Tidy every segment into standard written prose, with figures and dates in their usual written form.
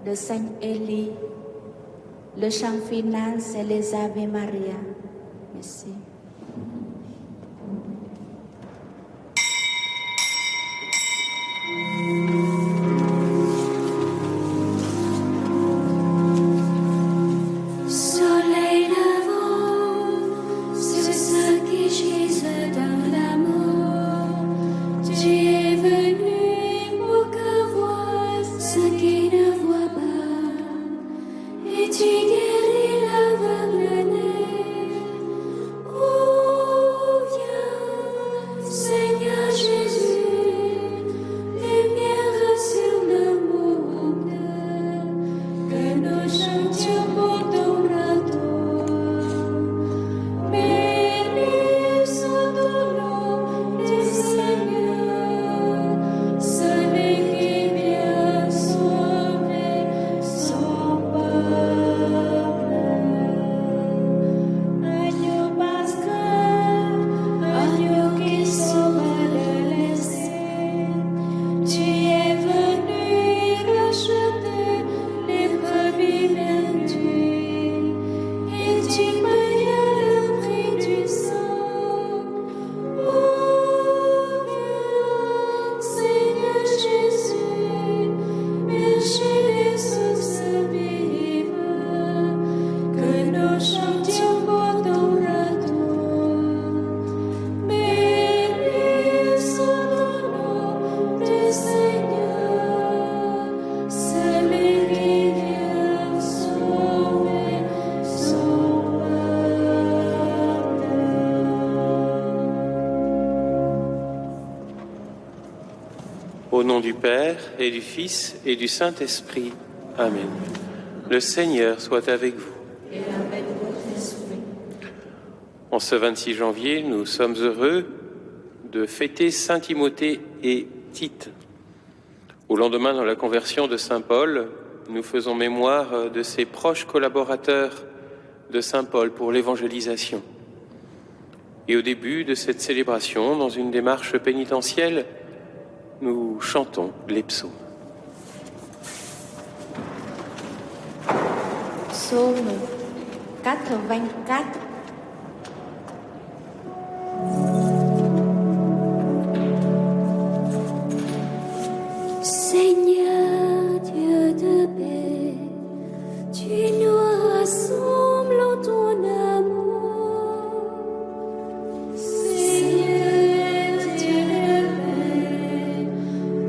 de Saint Élie. Le chant final, c'est les Ave Maria. Merci. Au nom du Père, et du Fils, et du Saint-Esprit. Amen. Le Seigneur soit avec vous. Et avec votre esprit. En ce 26 janvier, nous sommes heureux de fêter Saint Timothée et Tite. Au lendemain de la conversion de Saint Paul, nous faisons mémoire de ses proches collaborateurs de Saint Paul pour l'évangélisation. Et au début de cette célébration, dans une démarche pénitentielle, nous chantons les psaumes. Psaume 84. Seigneur Dieu de paix, tu nous rassembles en ton amour. Seigneur Dieu de paix,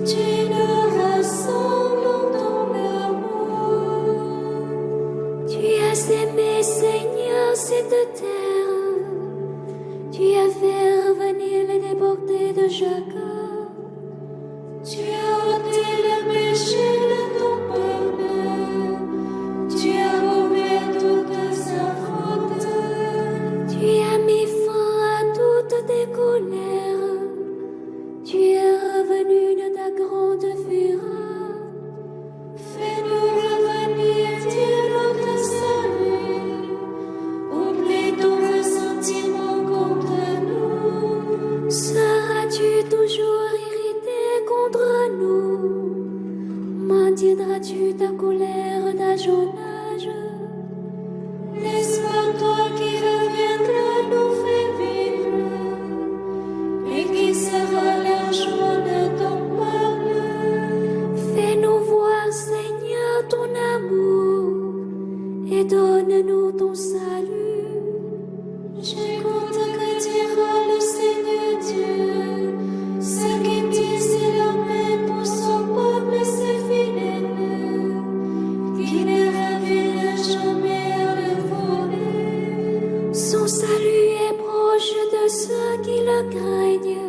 tu nous rassembles en ton amour. Tu as aimé, Seigneur, cette terre. Tu as fait revenir les déportés de Jacob. Tu as ôté le péché de ton peuple. Tu as ouvert toute sa faute. Tu as mis fin à toutes tes colères. Tu es revenu de ta grande fureur. Fais-nous revenir, Dieu, notre salut. Oublie ton ressentiment contre nous. Seras-tu toujours irrité contre nous? Maintiendras-tu ta colère d'âge en âge? Laisse-moi toi qui reviendra nous fait vivre, et qui sera la joie de ton peuple. Fais-nous voir, Seigneur, ton amour, et donne-nous ton salut. J'écoute que dira le Seigneur Dieu, ce qu'il dit c'est la paix pour son peuple et ses fidèles, qui ne revienne jamais à le voler. Son salut est proche de ceux qui le craignent,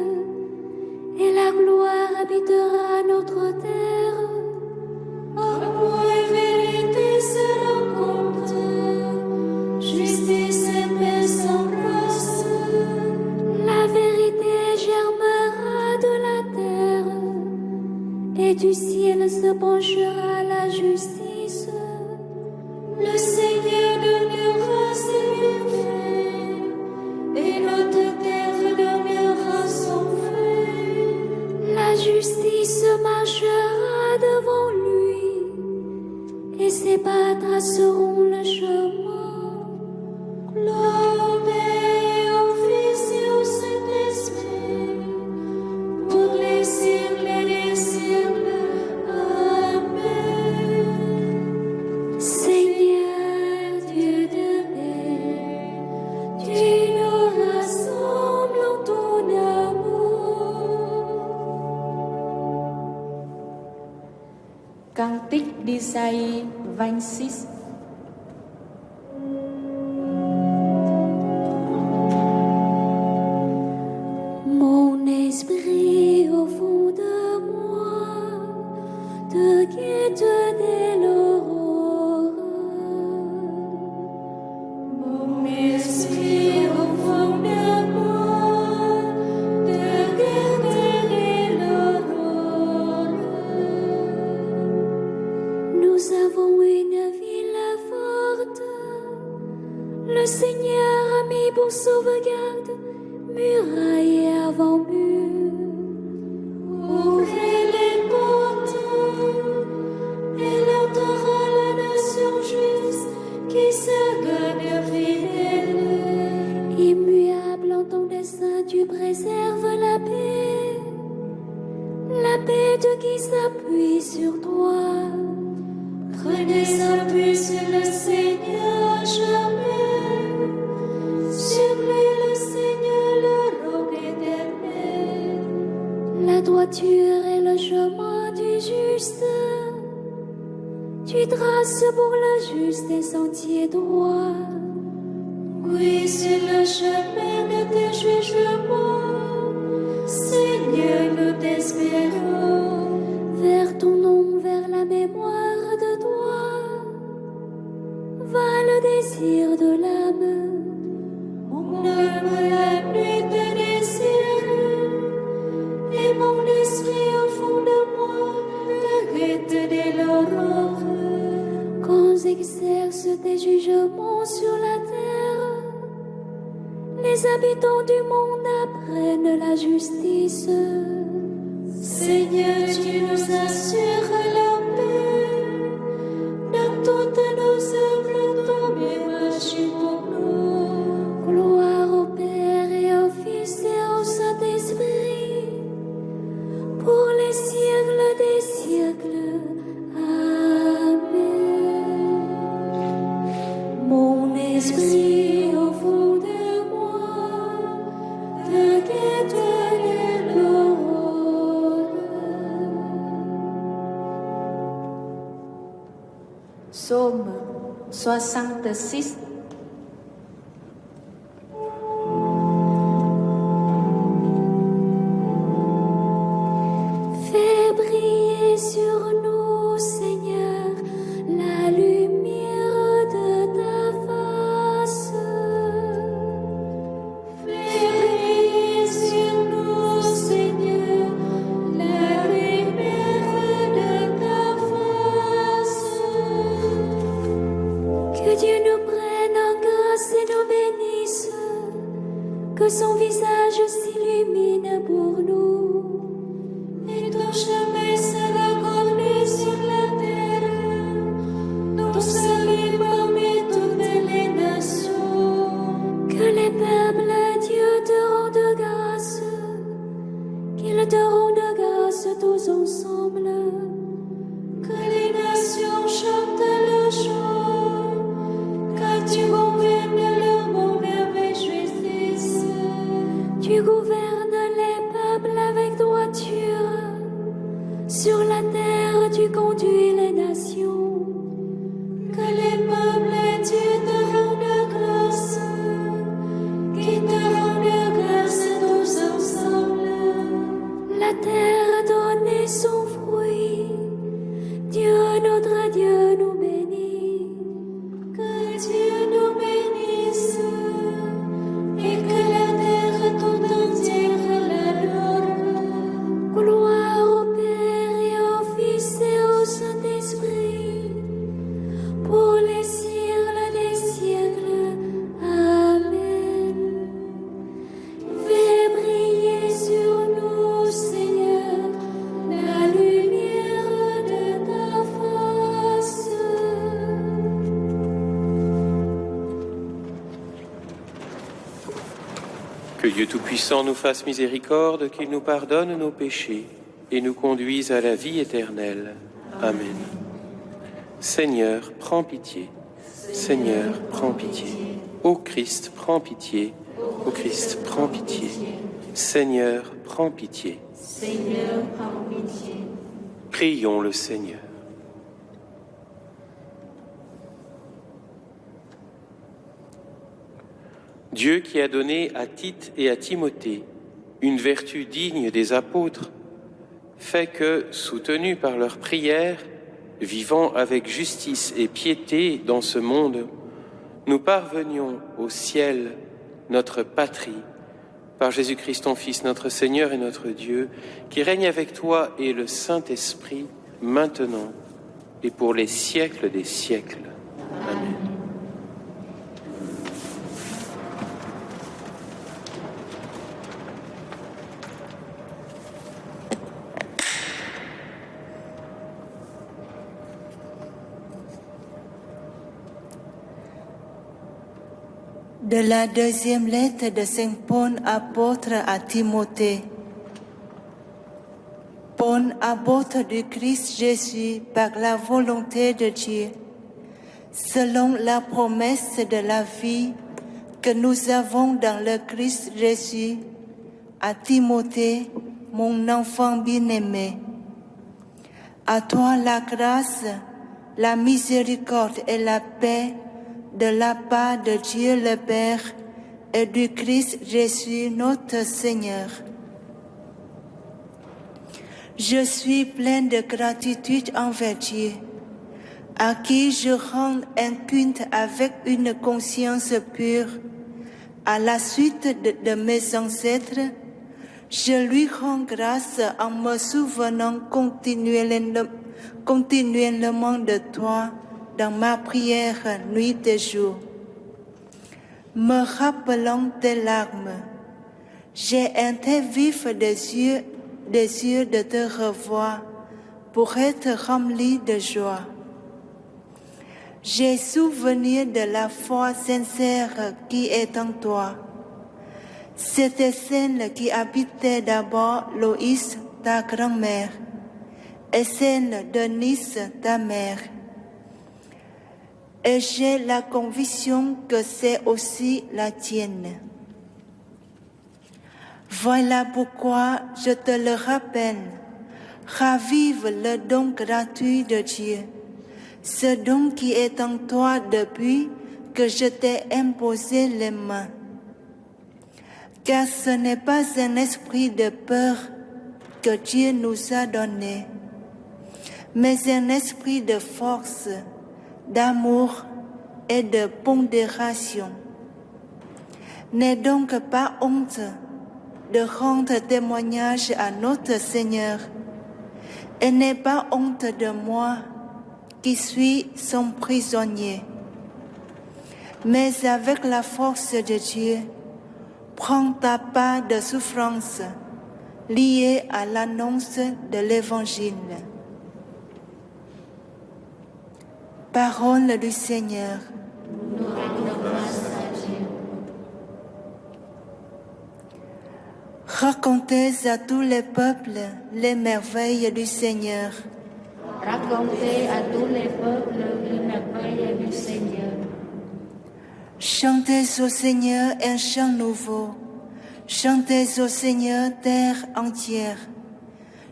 et la gloire habitera notre terre. Amour et vérité se rencontrent, justice et paix s'embrassent. La vérité germera de la terre, et du ciel se penchera la justice. Le Seigneur donnera ses bienfaits, et notre terre donnera son fruit. La justice marchera devant lui, et ses pas traceront le chemin. Gloire au Fils et au Saint-Esprit, pour les siècles des siècles. Amen. Seigneur Dieu de paix, tu nous rassembles en ton amour. Cantique d'Isaïe 26. Mon esprit au fond de moi te guette dès l'aurore. Mon esprit au fond de moi te guette dès l'aurore. Nous avons une ville forte, le Seigneur a mis pour sauvegarde muraille avant mur. Ouvrez les portes, elle entrera la nation juste qui se gagne fidèle. Immuable en ton dessein, tu préserves la paix de qui s'appuie sur toi. Prenez appui sur le Seigneur jamais, sur lui le Seigneur le roc éternel. La droiture est le chemin du juste, tu traces pour le juste des sentiers droits. Oui, sur le chemin de tes jugements, Seigneur, nous t'espérons. Vers ton nom, vers la mémoire de toi, va le désir de l'âme. Mon âme la nuit te désire, et mon esprit au fond de moi te guette dès l'aurore. Quand j'exerce tes jugements sur la terre, les habitants du monde apprennent la justice. Seigneur, tu nous assures la paix, dans toutes nos œuvres, ton marche pour nous. Gloire au Père et au Fils et au Saint-Esprit, pour les siècles des siècles. Amen. Mon esprit au fond de moi te guette dès l'aurore. Psaume 66. Fais briller sur nous, Seigneur, la lumière de ta face. Fais briller sur nous, Seigneur, la lumière de ta face. Que Dieu nous prenne en grâce et nous bénisse, que son visage s'illumine pour nous. Et ton chemin sera connu sur la terre, ton salut parmi toutes les nations. Que les peuples, Dieu, te rendent grâce, qu'ils te rendent grâce tous ensemble. Que les nations chantent le chant, car tu gouvernes le monde avec justice. Tu gouvernes les peuples avec droiture. Sur la terre, tu conduis les nations. Que les peuples, Dieu, te rendent grâce, qui te rendent grâce tous ensemble. La terre donne son fruit, Dieu, notre Dieu, nous bénit. Que Dieu nous bénisse, et que la terre tout entière l'adore. Gloire au Père et au Fils et au Saint-Esprit, pour les siècles des siècles. Amen. Fais briller sur nous, Seigneur, la lumière de ta face. Que Dieu Tout-Puissant nous fasse miséricorde, qu'il nous pardonne nos péchés et nous conduise à la vie éternelle. Amen. Seigneur, prends pitié. Seigneur, prends pitié. Ô Christ, prends pitié. Ô Christ, prends pitié. Seigneur, prends pitié. Seigneur, prends pitié. Prions le Seigneur. Dieu qui a donné à Tite et à Timothée une vertu digne des apôtres, fait que, soutenus par leurs prières, vivant avec justice et piété dans ce monde, nous parvenions au ciel, notre patrie, par Jésus-Christ ton Fils, notre Seigneur et notre Dieu, qui règne avec toi et le Saint-Esprit, maintenant et pour les siècles des siècles. Amen. De la deuxième lettre de Saint Paul, apôtre à Timothée. Paul, apôtre du Christ Jésus, par la volonté de Dieu, selon la promesse de la vie que nous avons dans le Christ Jésus, à Timothée, mon enfant bien-aimé. À toi la grâce, la miséricorde et la paix de la part de Dieu le Père et du Christ Jésus notre Seigneur. Je suis plein de gratitude envers Dieu, à qui je rends un culte avec une conscience pure. À la suite de mes ancêtres, je lui rends grâce en me souvenant continuellement de toi dans ma prière nuit et jour. Me rappelant tes larmes, j'ai un tel vif désir de te revoir pour être rempli de joie. J'ai souvenir de la foi sincère qui est en toi. C'était celle qui habitait d'abord Loïs, ta grand-mère, et celle de Nice, ta mère. Et j'ai la conviction que c'est aussi la tienne. Voilà pourquoi je te le rappelle. Ravive le don gratuit de Dieu, ce don qui est en toi depuis que je t'ai imposé les mains. Car ce n'est pas un esprit de peur que Dieu nous a donné, mais un esprit de force, d'amour et de pondération. N'aie donc pas honte de rendre témoignage à notre Seigneur, et n'aie pas honte de moi qui suis son prisonnier. Mais avec la force de Dieu, prends ta part de souffrance liée à l'annonce de l'Évangile. Parole du Seigneur. Nous rendons grâce à Dieu. Racontez à tous les peuples les merveilles du Seigneur. Racontez à tous les peuples les merveilles du Seigneur. Chantez au Seigneur un chant nouveau. Chantez au Seigneur terre entière.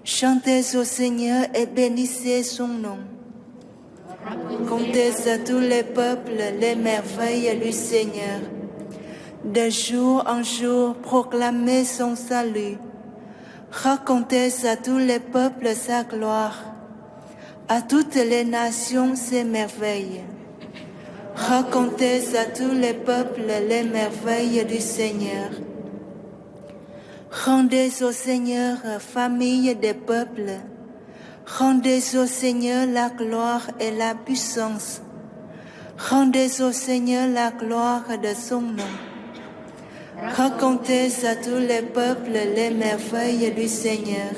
Chantez au Seigneur et bénissez son nom. Racontez à tous les peuples les merveilles du Seigneur. De jour en jour, proclamez son salut. Racontez à tous les peuples sa gloire. À toutes les nations ses merveilles. Racontez à tous les peuples les merveilles du Seigneur. Rendez au Seigneur, famille des peuples. Rendez au Seigneur la gloire et la puissance. Rendez au Seigneur la gloire de son nom. Racontez à tous les peuples les merveilles du Seigneur.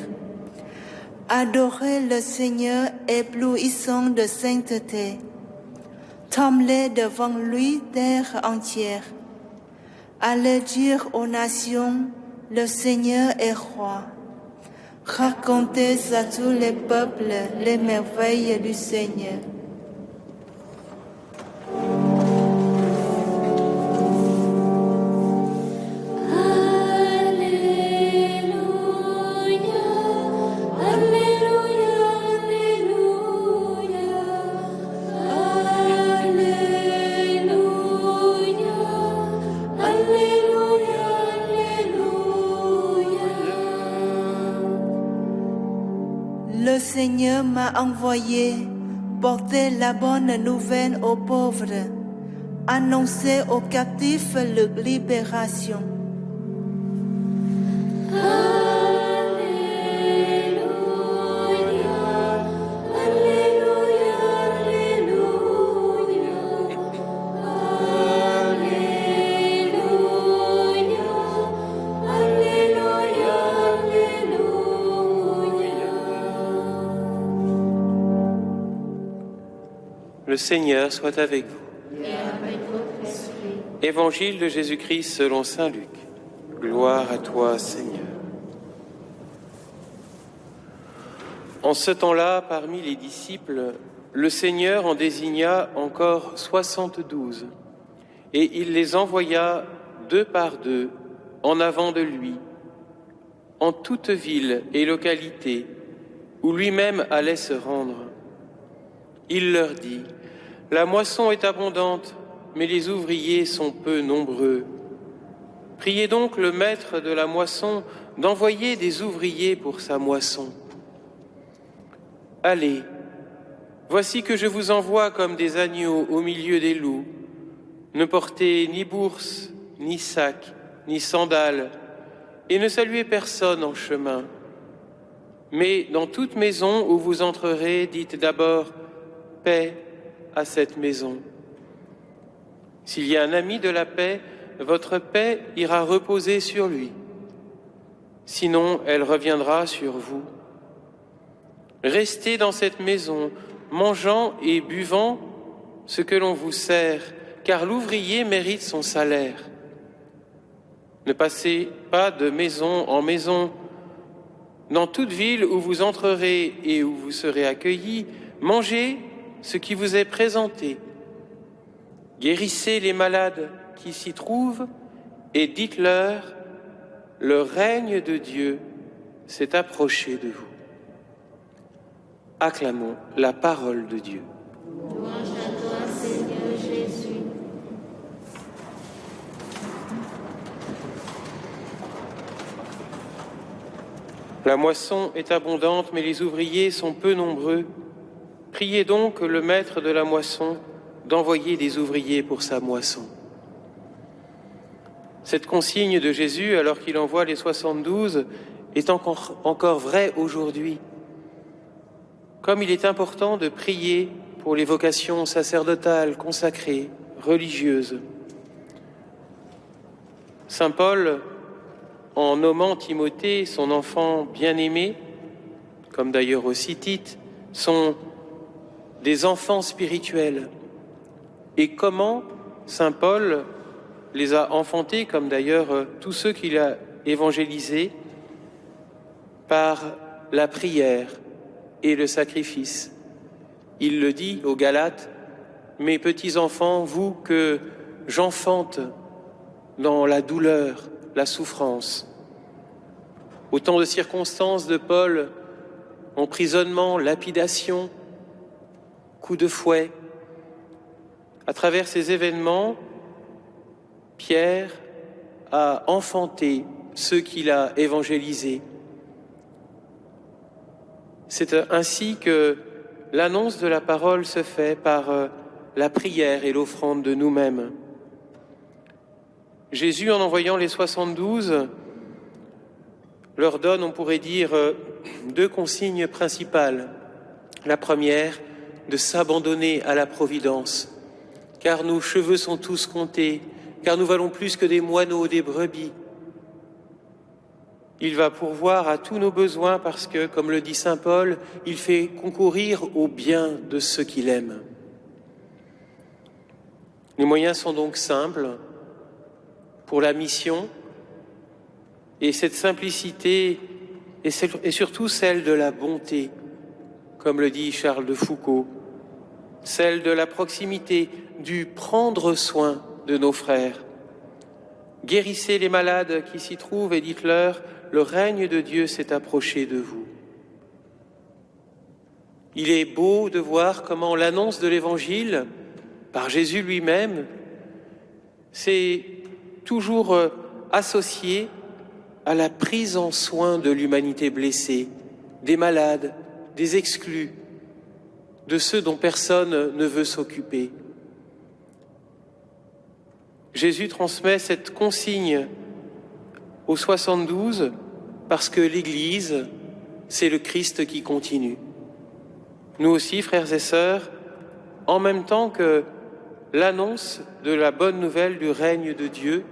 Adorez le Seigneur éblouissant de sainteté. Tremblez devant lui terre entière. Allez dire aux nations, le Seigneur est roi. Racontez à tous les peuples les merveilles du Seigneur. Le Seigneur m'a envoyé porter la bonne nouvelle aux pauvres, annoncer aux captifs leur libération. Le Seigneur soit avec vous. Et avec votre esprit. Évangile de Jésus-Christ selon saint Luc. Gloire à toi, Seigneur. En ce temps-là, parmi les disciples, le Seigneur en désigna encore 72, et il les envoya deux par deux en avant de lui, en toute ville et localité où lui-même allait se rendre. Il leur dit: la moisson est abondante, mais les ouvriers sont peu nombreux. Priez donc le maître de la moisson d'envoyer des ouvriers pour sa moisson. Allez, voici que je vous envoie comme des agneaux au milieu des loups. Ne portez ni bourse, ni sac, ni sandales, et ne saluez personne en chemin. Mais dans toute maison où vous entrerez, dites d'abord « Paix » à cette maison. S'il y a un ami de la paix, votre paix ira reposer sur lui. Sinon, elle reviendra sur vous. Restez dans cette maison, mangeant et buvant ce que l'on vous sert, car l'ouvrier mérite son salaire. Ne passez pas de maison en maison. Dans toute ville où vous entrerez et où vous serez accueillis, mangez ce qui vous est présenté. Guérissez les malades qui s'y trouvent et dites-leur: le règne de Dieu s'est approché de vous. Acclamons la parole de Dieu. Louange à toi, Seigneur Jésus. La moisson est abondante, mais les ouvriers sont peu nombreux. Priez donc le maître de la moisson d'envoyer des ouvriers pour sa moisson. Cette consigne de Jésus, alors qu'il envoie les 72, est encore vraie aujourd'hui. Comme il est important de prier pour les vocations sacerdotales, consacrées, religieuses. Saint Paul, en nommant Timothée, son enfant bien-aimé, comme d'ailleurs aussi Tite, sont des enfants spirituels. Et comment Saint Paul les a enfantés, comme d'ailleurs tous ceux qu'il a évangélisés, par la prière et le sacrifice. Il le dit aux Galates: mes petits enfants, vous que j'enfante dans la douleur, la souffrance. Autant de circonstances de Paul: emprisonnement, lapidation, coup de fouet. À travers ces événements, Pierre a enfanté ceux qu'il a évangélisés. C'est ainsi que l'annonce de la parole se fait par la prière et l'offrande de nous-mêmes. Jésus, en envoyant les 72, leur donne, on pourrait dire, deux consignes principales. La première, de s'abandonner à la providence, car nos cheveux sont tous comptés, car nous valons plus que des moineaux, des brebis. Il va pourvoir à tous nos besoins parce que, comme le dit saint Paul, il fait concourir au bien de ceux qu'il aime. Les moyens sont donc simples. pour la mission, et cette simplicité est surtout celle de la bonté, comme le dit Charles de Foucault, celle de la proximité, du prendre soin de nos frères. Guérissez les malades qui s'y trouvent et dites-leur, le règne de Dieu s'est approché de vous. Il est beau de voir comment l'annonce de l'Évangile, par Jésus lui-même, s'est toujours associée à la prise en soin de l'humanité blessée, des malades, des exclus, de ceux dont personne ne veut s'occuper. Jésus transmet cette consigne aux 72 parce que l'Église, c'est le Christ qui continue. Nous aussi, frères et sœurs, en même temps que l'annonce de la bonne nouvelle du règne de Dieu,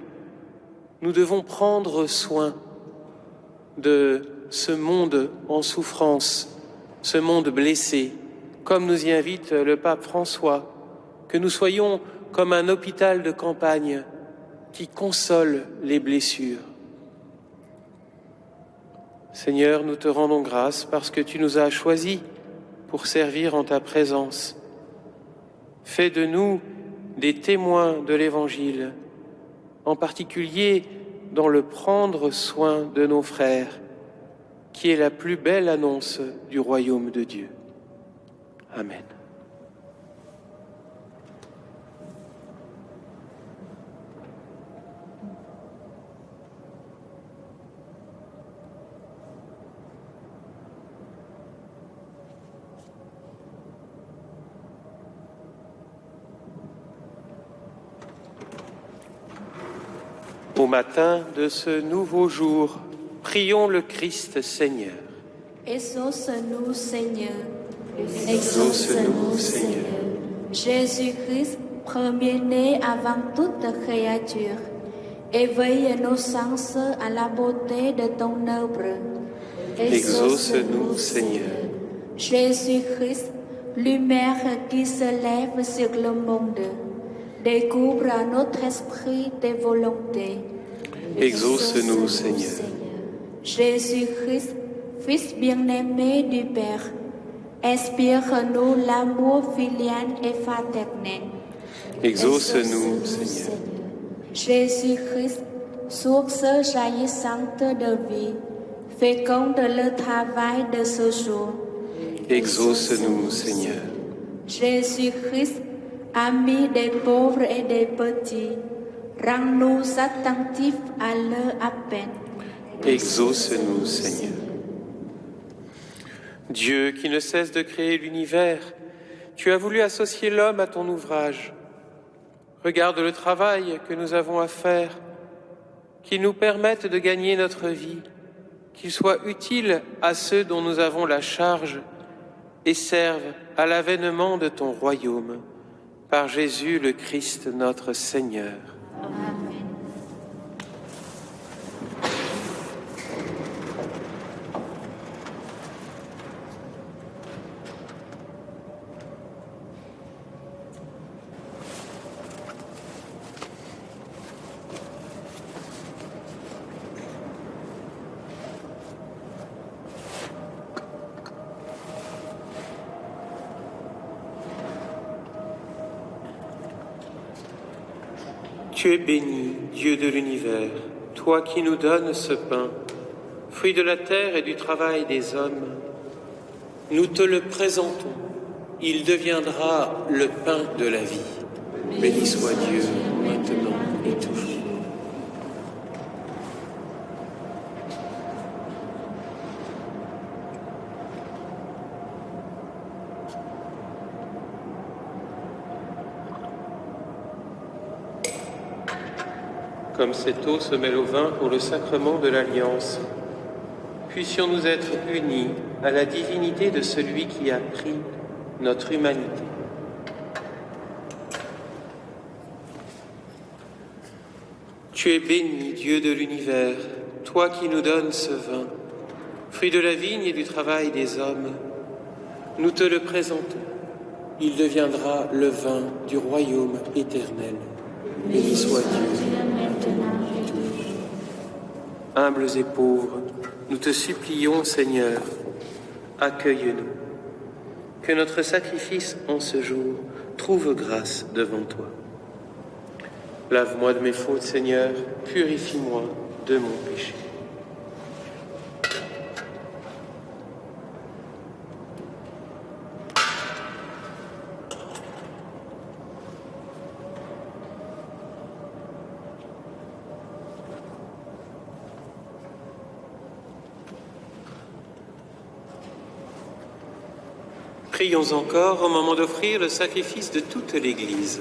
nous devons prendre soin de ce monde en souffrance, ce monde blessé, comme nous y invite le pape François, que nous soyons comme un hôpital de campagne qui console les blessures. Seigneur, nous te rendons grâce parce que tu nous as choisis pour servir en ta présence. Fais de nous des témoins de l'Évangile, en particulier dans le prendre soin de nos frères, qui est la plus belle annonce du royaume de Dieu. Amen. Au matin de ce nouveau jour, prions le Christ Seigneur. Exauce-nous, Seigneur. Exauce-nous, Seigneur. Jésus-Christ, premier-né avant toute créature, éveille nos sens à la beauté de ton œuvre. Exauce-nous, Seigneur. Jésus-Christ, lumière qui se lève sur le monde, découvre à notre esprit tes volontés. Exauce-nous, Seigneur. Jésus-Christ, Fils bien-aimé du Père, inspire-nous l'amour filial et fraternel. Exauce-nous, Seigneur. Jésus-Christ, source jaillissante de vie, féconde le travail de ce jour. Exauce-nous, Seigneur. Jésus-Christ, ami des pauvres et des petits, rends-nous attentifs à leur appel. Exauce-nous, Seigneur. Dieu qui ne cesse de créer l'univers, tu as voulu associer l'homme à ton ouvrage. Regarde le travail que nous avons à faire, qu'il nous permette de gagner notre vie, qu'il soit utile à ceux dont nous avons la charge et serve à l'avènement de ton royaume. Par Jésus le Christ notre Seigneur. Amen. Tu es béni, Dieu de l'univers, toi qui nous donnes ce pain, fruit de la terre et du travail des hommes. Nous te le présentons, il deviendra le pain de la vie. Béni soit Dieu, maintenant et toujours. Comme cette eau se mêle au vin pour le sacrement de l'Alliance, puissions-nous être unis à la divinité de celui qui a pris notre humanité. Tu es béni, Dieu de l'univers, toi qui nous donnes ce vin, fruit de la vigne et du travail des hommes. Nous te le présentons, il deviendra le vin du royaume éternel. Béni soit Dieu. Maintenant humbles et pauvres, nous te supplions, Seigneur, accueille-nous. Que notre sacrifice en ce jour trouve grâce devant toi. Lave-moi de mes fautes, Seigneur, purifie-moi de mon péché. Prions encore au moment d'offrir le sacrifice de toute l'Église.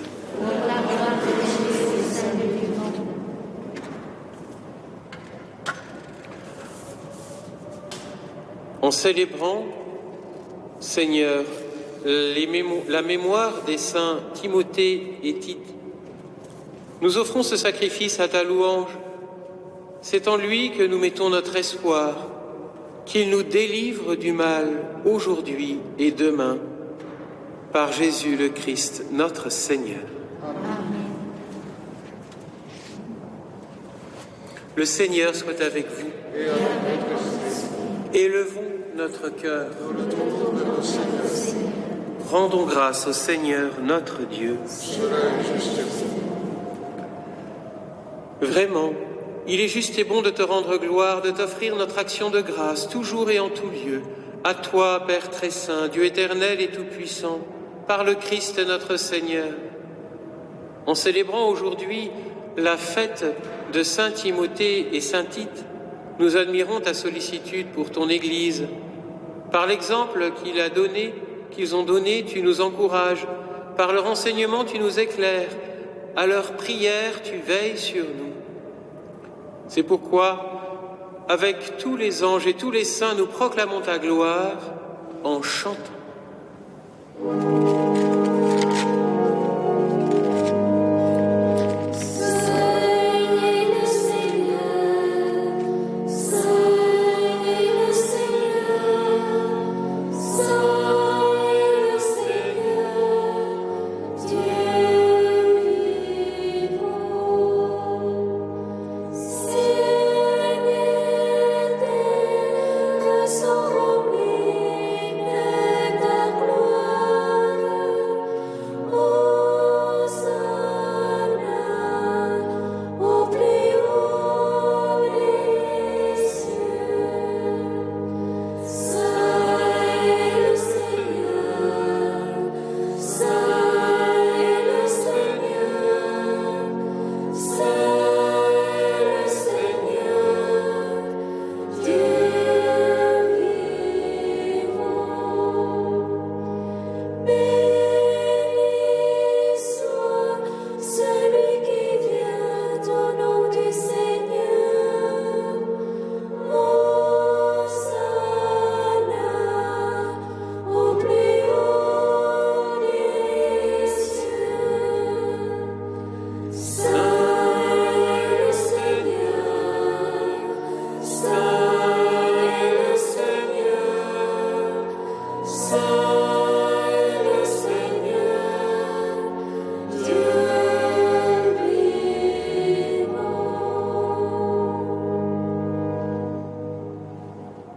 En célébrant, Seigneur, la mémoire des saints Timothée et Tite, nous offrons ce sacrifice à ta louange. C'est en lui que nous mettons notre espoir, qu'il nous délivre du mal aujourd'hui et demain, par Jésus le Christ, notre Seigneur. Amen. Le Seigneur soit avec vous. Élevons notre cœur. Rendons grâce au Seigneur notre Dieu. Vraiment, il est juste et bon de te rendre gloire, de t'offrir notre action de grâce, toujours et en tout lieu. À toi, Père très saint, Dieu éternel et tout-puissant, par le Christ notre Seigneur. En célébrant aujourd'hui la fête de Saint Timothée et Saint Tite, nous admirons ta sollicitude pour ton Église. Par l'exemple qu'ils ont donné, tu nous encourages. Par leur enseignement, tu nous éclaires. À leur prière, tu veilles sur nous. C'est pourquoi, avec tous les anges et tous les saints, nous proclamons ta gloire en chantant.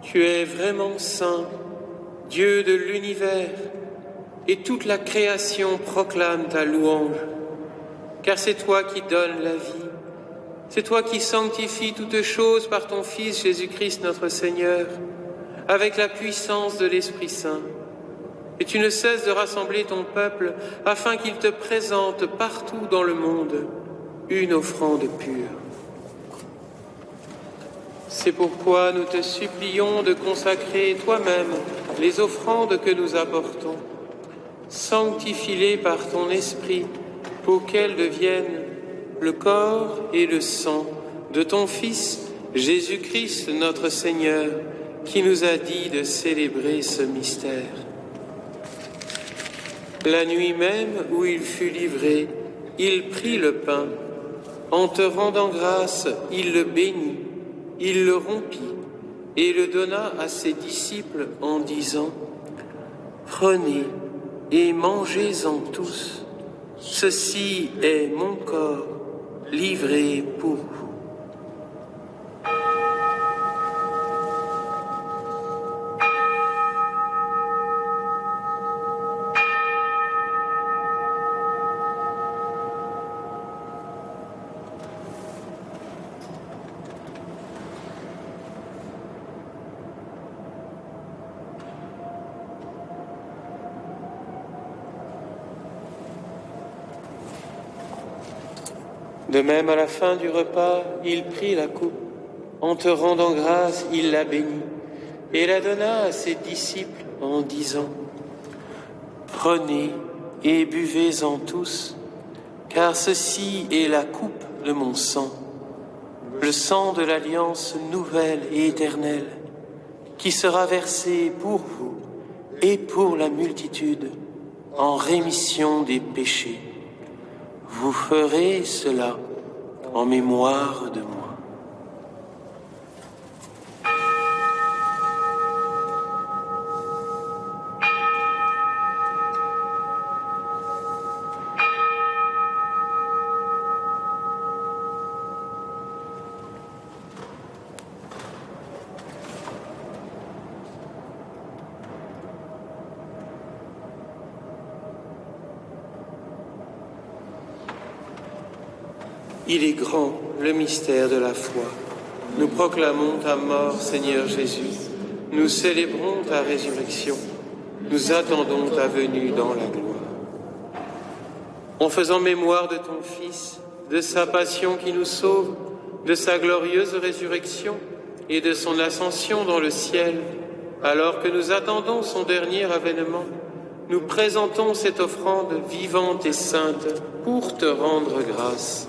Tu es vraiment saint, Dieu de l'univers, et toute la création proclame ta louange. Car c'est toi qui donnes la vie, c'est toi qui sanctifies toutes choses par ton Fils Jésus-Christ notre Seigneur, avec la puissance de l'Esprit Saint. Et tu ne cesses de rassembler ton peuple afin qu'il te présente partout dans le monde une offrande pure. C'est pourquoi nous te supplions de consacrer toi-même les offrandes que nous apportons. Sanctifie-les par ton esprit pour qu'elles deviennent le corps et le sang de ton Fils Jésus-Christ notre Seigneur, qui nous a dit de célébrer ce mystère. La nuit même où il fut livré, il prit le pain. En te rendant grâce, il le bénit. Il le rompit et le donna à ses disciples en disant : « Prenez et mangez-en tous. Ceci est mon corps livré pour vous. » De même, à la fin du repas, il prit la coupe. En te rendant grâce, il la bénit et la donna à ses disciples en disant : « Prenez et buvez-en tous, car ceci est la coupe de mon sang, le sang de l'alliance nouvelle et éternelle, qui sera versé pour vous et pour la multitude en rémission des péchés. Vous ferez cela en mémoire de moi. » Il est grand, le mystère de la foi. Nous proclamons ta mort, Seigneur Jésus. Nous célébrons ta résurrection. Nous attendons ta venue dans la gloire. En faisant mémoire de ton Fils, de sa passion qui nous sauve, de sa glorieuse résurrection et de son ascension dans le ciel, alors que nous attendons son dernier avènement, nous présentons cette offrande vivante et sainte pour te rendre grâce.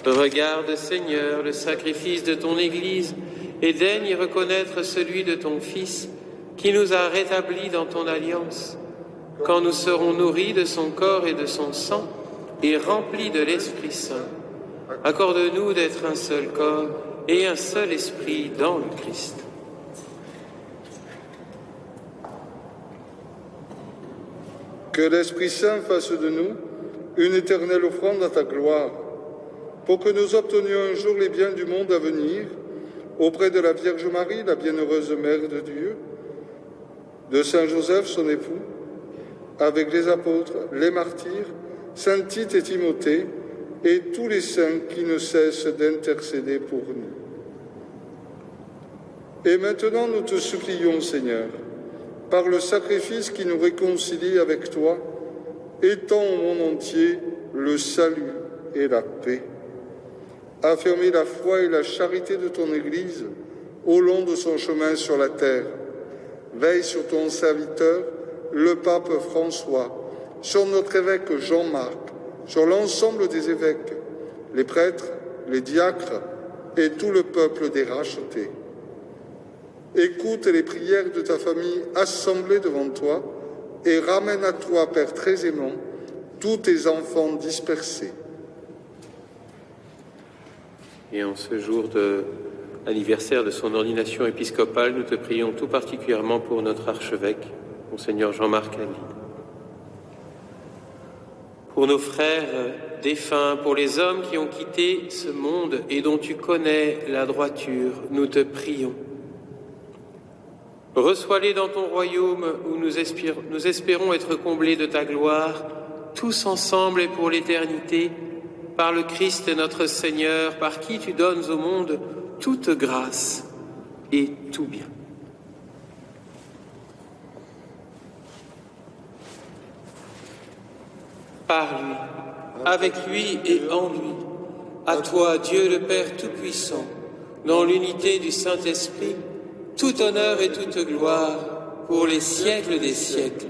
Regarde, Seigneur, le sacrifice de ton Église et daigne y reconnaître celui de ton Fils qui nous a rétablis dans ton alliance. Quand nous serons nourris de son corps et de son sang et remplis de l'Esprit Saint, accorde-nous d'être un seul corps et un seul esprit dans le Christ. Que l'Esprit Saint fasse de nous une éternelle offrande à ta gloire, pour que nous obtenions un jour les biens du monde à venir, auprès de la Vierge Marie, la bienheureuse Mère de Dieu, de Saint Joseph, son époux, avec les apôtres, les martyrs, Saint Tite et Timothée, et tous les saints qui ne cessent d'intercéder pour nous. Et maintenant, nous te supplions, Seigneur, par le sacrifice qui nous réconcilie avec toi, étends au monde entier le salut et la paix. Affirmer la foi et la charité de ton Église au long de son chemin sur la terre. Veille sur ton serviteur, le pape François, sur notre évêque Jean-Marc, sur l'ensemble des évêques, les prêtres, les diacres et tout le peuple des rachetés. Écoute les prières de ta famille assemblée devant toi et ramène à toi, Père très aimant, tous tes enfants dispersés. Et en ce jour de l'anniversaire de son ordination épiscopale, nous te prions tout particulièrement pour notre archevêque, Monseigneur Jean-Marc Alli. Pour nos frères défunts, pour les hommes qui ont quitté ce monde et dont tu connais la droiture, nous te prions. Reçois-les dans ton royaume où nous espérons être comblés de ta gloire, tous ensemble et pour l'éternité, par le Christ notre Seigneur, par qui tu donnes au monde toute grâce et tout bien. Par lui, avec lui et en lui, à toi, Dieu le Père Tout-Puissant, dans l'unité du Saint-Esprit, tout honneur et toute gloire pour les siècles des siècles.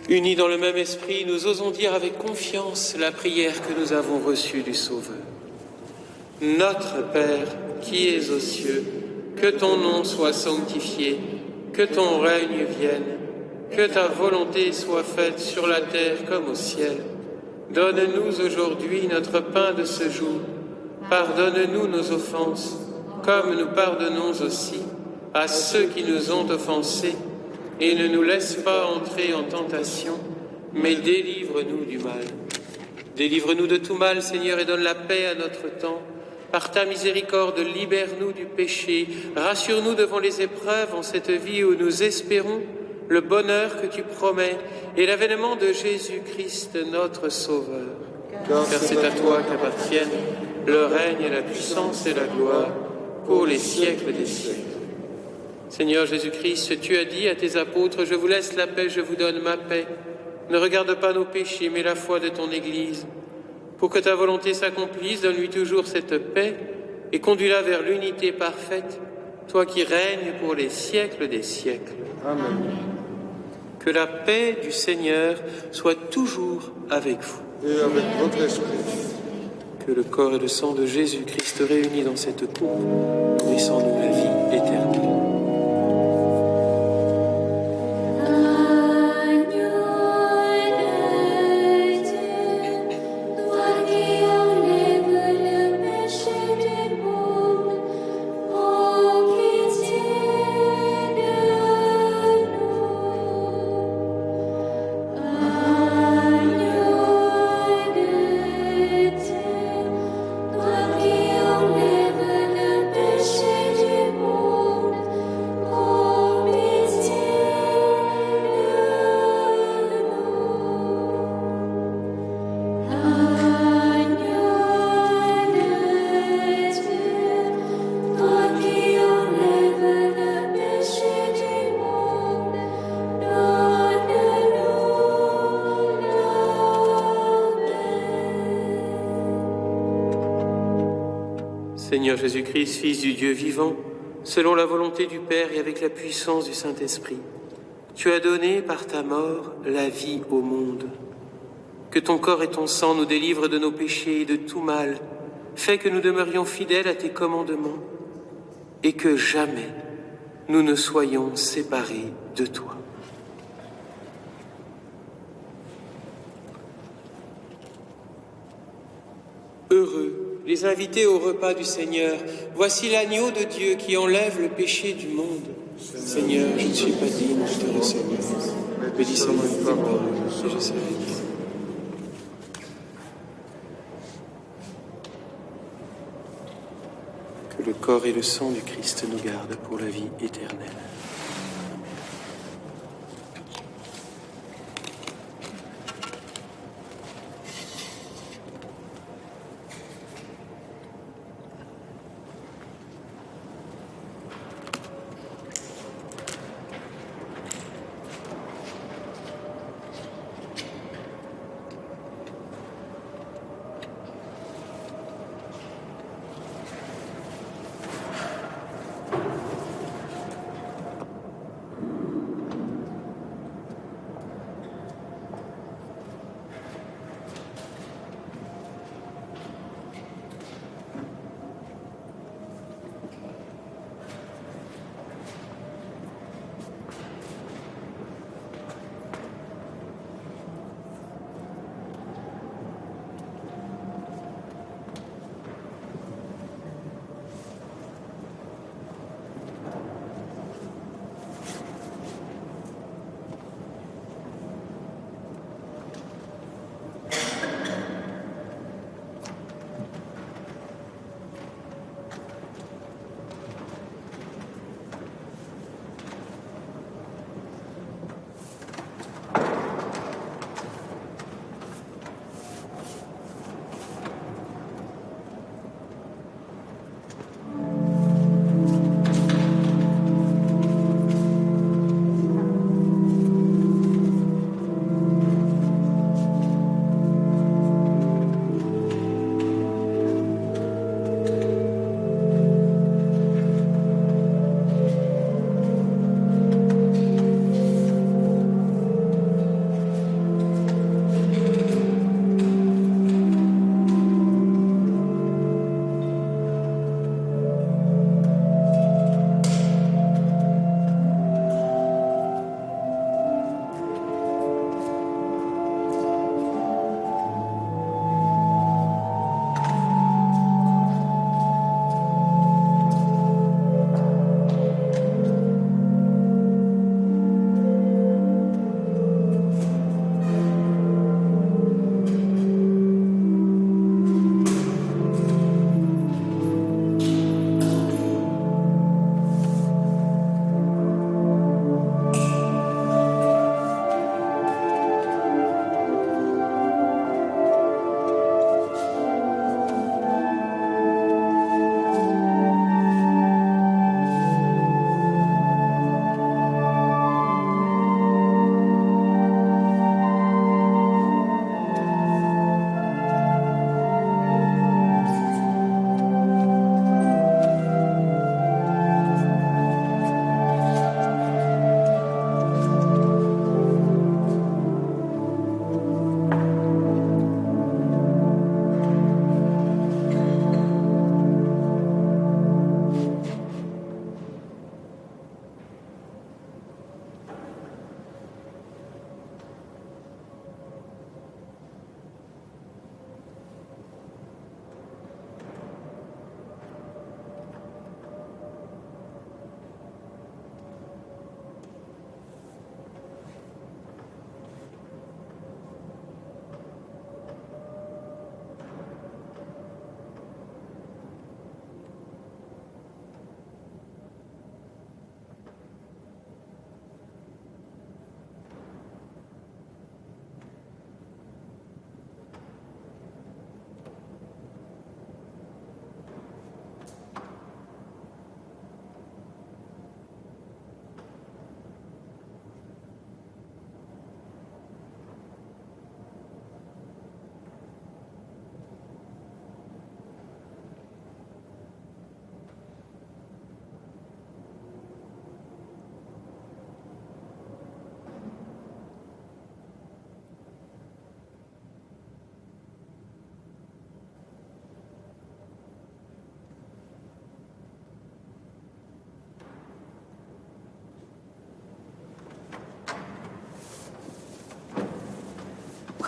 Unis dans le même esprit, nous osons dire avec confiance la prière que nous avons reçue du Sauveur. Notre Père, qui es aux cieux, que ton nom soit sanctifié, que ton règne vienne, que ta volonté soit faite sur la terre comme au ciel. Donne-nous aujourd'hui notre pain de ce jour. Pardonne-nous nos offenses, comme nous pardonnons aussi à ceux qui nous ont offensés. Et ne nous laisse pas entrer en tentation, mais délivre-nous du mal. Délivre-nous de tout mal, Seigneur, et donne la paix à notre temps. Par ta miséricorde, libère-nous du péché. Rassure-nous devant les épreuves en cette vie où nous espérons le bonheur que tu promets et l'avènement de Jésus-Christ, notre Sauveur. Car c'est à toi qu'appartiennent le règne, la puissance et la gloire pour les siècles des siècles. Seigneur Jésus-Christ, tu as dit à tes apôtres, « Je vous laisse la paix, je vous donne ma paix. Ne regarde pas nos péchés, mais la foi de ton Église. Pour que ta volonté s'accomplisse, donne-lui toujours cette paix et conduis-la vers l'unité parfaite, toi qui règnes pour les siècles des siècles. » Amen. Que la paix du Seigneur soit toujours avec vous. Et avec votre esprit. Que le corps et le sang de Jésus-Christ réunis dans cette coupe nourrissent en nous la vie éternelle. Seigneur Jésus-Christ, Fils du Dieu vivant, selon la volonté du Père et avec la puissance du Saint-Esprit, tu as donné par ta mort la vie au monde. Que ton corps et ton sang nous délivrent de nos péchés et de tout mal, fais que nous demeurions fidèles à tes commandements et que jamais nous ne soyons séparés de toi. Heureux les invités au repas du Seigneur. Voici l'agneau de Dieu qui enlève le péché du monde. Seigneur, je ne suis pas digne de te recevoir. Mais dis seulement une parole et je serai guéri. Que le corps et le sang du Christ nous gardent pour la vie éternelle.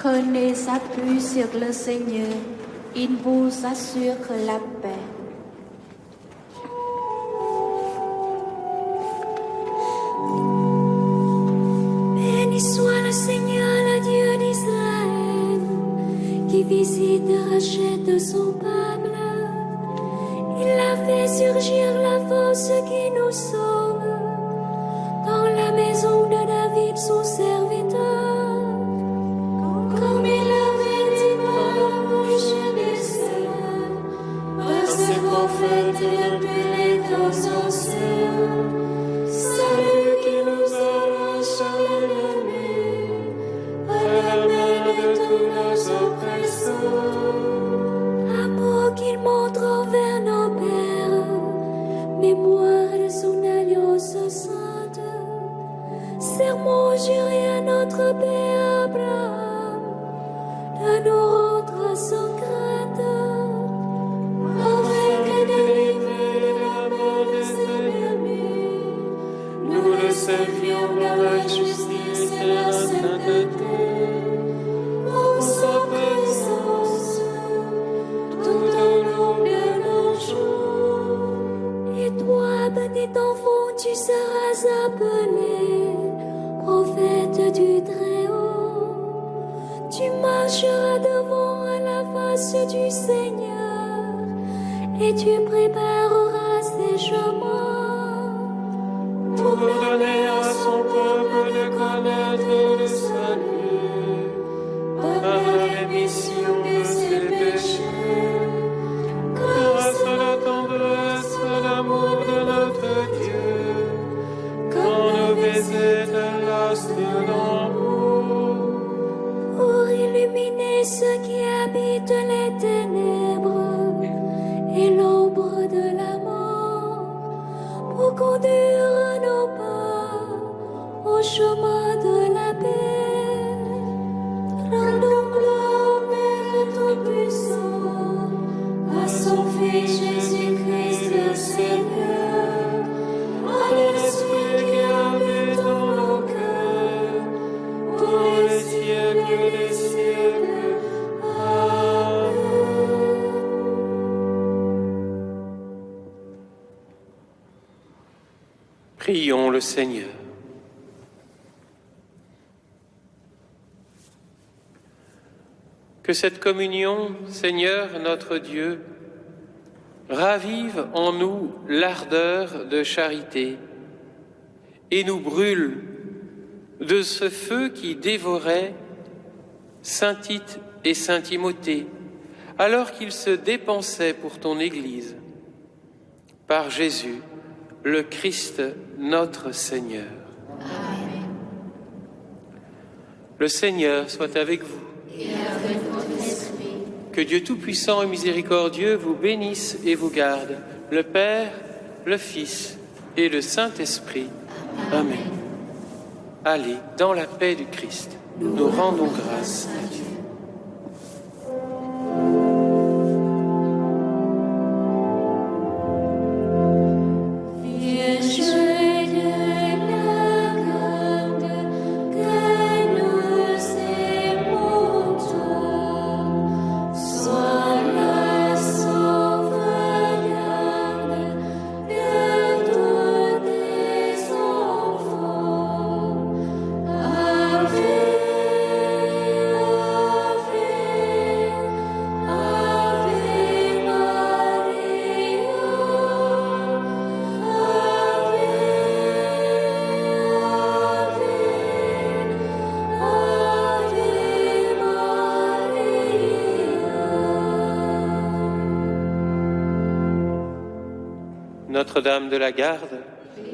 Prenez appui sur le Seigneur, il vous assure la paix. Béni soit le Seigneur, le Dieu d'Israël, qui visite et rachète son peuple. Il a fait surgir la force qui nous sauve dans la maison de David, son serviteur. Comme il avait dit par la bouche des saints, par ses prophètes depuis les temps anciens. Salut qui nous arrache à l'ennemi, à la main de tous nos oppresseurs. Amour qu'il montre envers nos pères, mémoire de son alliance sainte. Serment juré à notre Père Abraham, de nous rendre sans crainte, afin que délivrés de la main des ennemis, nous le servions dans la justice et la sainteté, en sa présence, tout au long de nos jours. Et toi, petit enfant, tu seras appelé prophète du Très-Haut. Tu marcheras devant à la face du Seigneur et tu prépareras ses chemins pour donner à son peuple de connaître le salut par la rémission de ses péchés, grâce à la tendresse et l'amour de notre Dieu, quand nos baisers de l'astre d'en haut, pour illuminer ceux qui habitent les ténèbres et l'ombre de la mort, pour conduire nos pas au chemin de la paix. Rendons gloire au Père Tout-Puissant, à son Fils Jésus-Christ le Seigneur, à l'Esprit qui habite dans nos cœurs, pour les siècles des siècles. Amen. Prions le Seigneur. Que cette communion, Seigneur notre Dieu, ravive en nous l'ardeur de charité et nous brûle de ce feu qui dévorait saint Tite et saint Timothée alors qu'ils se dépensaient pour ton Église. Par Jésus, le Christ, notre Seigneur. Amen. Le Seigneur soit avec vous. Et avec votre esprit. Que Dieu Tout-Puissant et Miséricordieux vous bénisse et vous garde, le Père, le Fils et le Saint-Esprit. Amen. Allez, dans la paix du Christ, nous rendons grâce à Dieu. Notre-Dame de la Garde,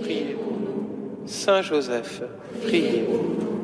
priez pour nous. Saint Joseph, priez pour nous.